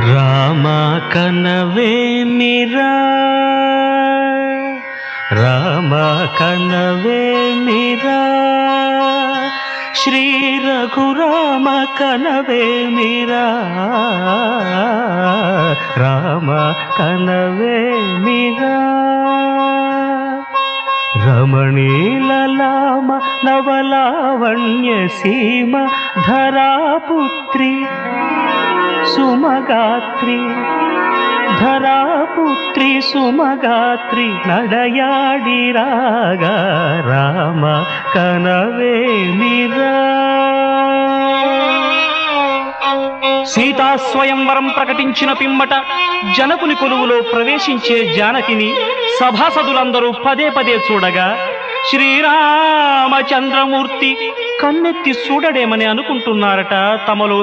రామ కనవేమిరా రామ కనవేమిరా శ్రీ రఘురామ కనవేమిరా రామ కనవేమిరా రమణీలలామ నవలావణ్య సీమ ధరాపుత్రి సుమగాత్రి ధరాపుత్రి సుమగాత్రి నడయాడి రాగా రామ కనవేమిరా. సీతాస్వయంవరం ప్రకటించిన పిమ్మట జనకుని కొలువులో ప్రవేశించే జానకిని సభాసదులందరూ పదే పదే చూడగా శ్రీరామచంద్రమూర్తి కన్నెత్తి చూడడేమని అనుకుంటున్నారట తమలో.